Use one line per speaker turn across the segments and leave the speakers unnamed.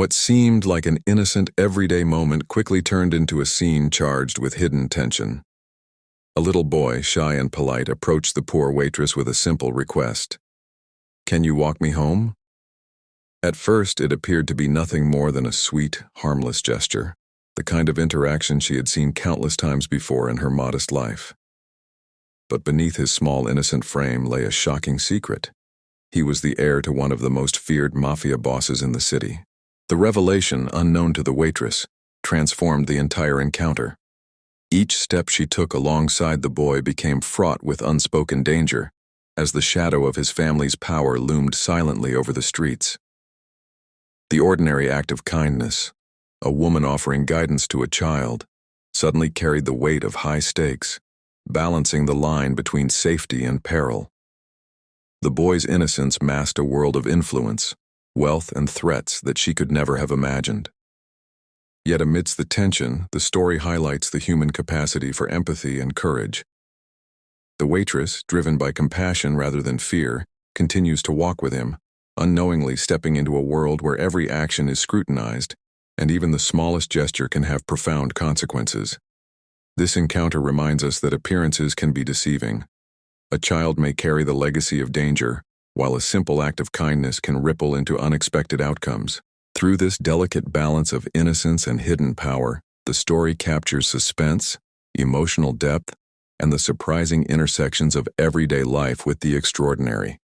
What seemed like an innocent, everyday moment quickly turned into a scene charged with hidden tension. A little boy, shy and polite, approached the poor waitress with a simple request. "Can you walk me home?" At first, it appeared to be nothing more than a sweet, harmless gesture, the kind of interaction she had seen countless times before in her modest life. But beneath his small, innocent frame lay a shocking secret. He was the heir to one of the most feared Mafia bosses in the city. The revelation, unknown to the waitress, transformed the entire encounter. Each step she took alongside the boy became fraught with unspoken danger, as the shadow of his family's power loomed silently over the streets. The ordinary act of kindness, a woman offering guidance to a child, suddenly carried the weight of high stakes, balancing the line between safety and peril. The boy's innocence masked a world of influence, wealth, and threats that she could never have imagined. Yet amidst the tension, the story highlights the human capacity for empathy and courage. The waitress, driven by compassion rather than fear, continues to walk with him, unknowingly stepping into a world where every action is scrutinized, and even the smallest gesture can have profound consequences. This encounter reminds us that appearances can be deceiving. A child may carry the legacy of danger, while a simple act of kindness can ripple into unexpected outcomes. Through this delicate balance of innocence and hidden power, the story captures suspense, emotional depth, and the surprising intersections of everyday life with the extraordinary.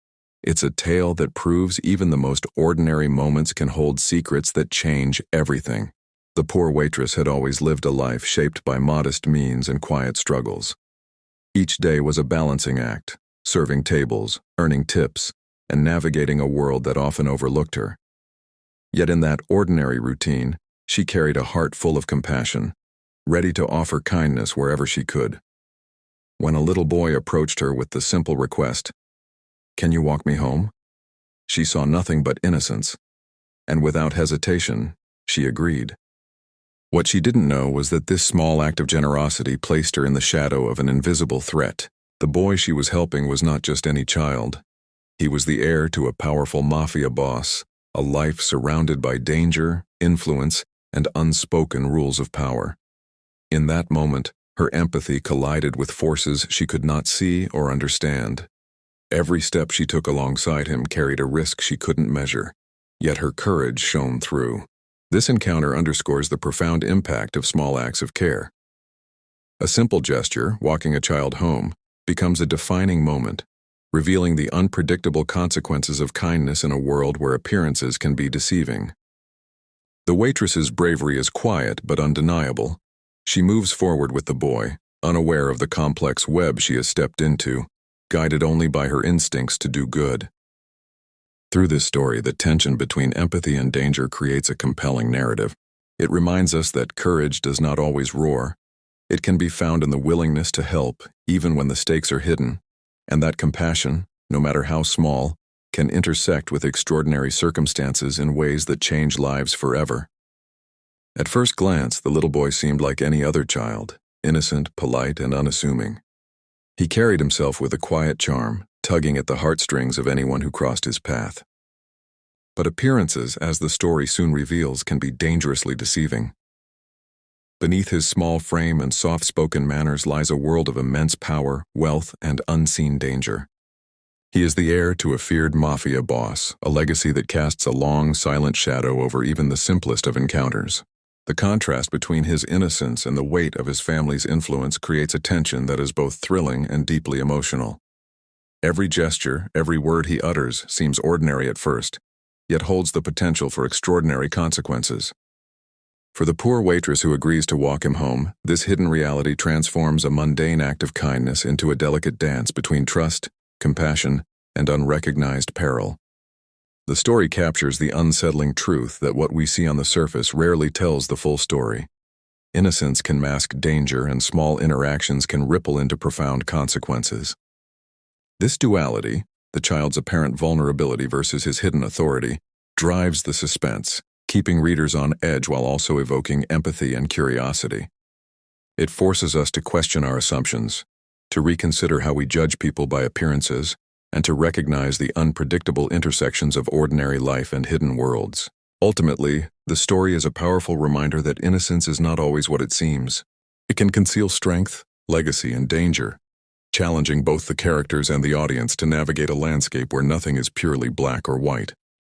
It's a tale that proves even the most ordinary moments can hold secrets that change everything. The poor waitress had always lived a life shaped by modest means and quiet struggles. Each day was a balancing act, serving tables, earning tips, and navigating a world that often overlooked her. Yet in that ordinary routine, she carried a heart full of compassion, ready to offer kindness wherever she could. When a little boy approached her with the simple request, "Can you walk me home?" she saw nothing but innocence, and without hesitation, she agreed. What she didn't know was that this small act of generosity placed her in the shadow of an invisible threat. The boy she was helping was not just any child. He was the heir to a powerful Mafia boss, a life surrounded by danger, influence, and unspoken rules of power. In that moment, her empathy collided with forces she could not see or understand. Every step she took alongside him carried a risk she couldn't measure, yet her courage shone through. This encounter underscores the profound impact of small acts of care. A simple gesture, walking a child home, becomes a defining moment, revealing the unpredictable consequences of kindness in a world where appearances can be deceiving. The waitress's bravery is quiet but undeniable. She moves forward with the boy, unaware of the complex web she has stepped into, guided only by her instincts to do good. Through this story, the tension between empathy and danger creates a compelling narrative. It reminds us that courage does not always roar. It can be found in the willingness to help, even when the stakes are hidden, and that compassion, no matter how small, can intersect with extraordinary circumstances in ways that change lives forever. At first glance, the little boy seemed like any other child, innocent, polite, and unassuming. He carried himself with a quiet charm, tugging at the heartstrings of anyone who crossed his path. But appearances, as the story soon reveals, can be dangerously deceiving. Beneath his small frame and soft-spoken manners lies a world of immense power, wealth, and unseen danger. He is the heir to a feared Mafia boss, a legacy that casts a long, silent shadow over even the simplest of encounters. The contrast between his innocence and the weight of his family's influence creates a tension that is both thrilling and deeply emotional. Every gesture, every word he utters seems ordinary at first, yet holds the potential for extraordinary consequences. For the poor waitress who agrees to walk him home, this hidden reality transforms a mundane act of kindness into a delicate dance between trust, compassion, and unrecognized peril. The story captures the unsettling truth that what we see on the surface rarely tells the full story. Innocence can mask danger, and small interactions can ripple into profound consequences. This duality, the child's apparent vulnerability versus his hidden authority, drives the suspense, keeping readers on edge while also evoking empathy and curiosity. It forces us to question our assumptions, to reconsider how we judge people by appearances, and to recognize the unpredictable intersections of ordinary life and hidden worlds. Ultimately, The story is a powerful reminder that innocence is not always what it seems. It can conceal strength, legacy, and danger, challenging both the characters and the audience to navigate a landscape where nothing is purely black or white.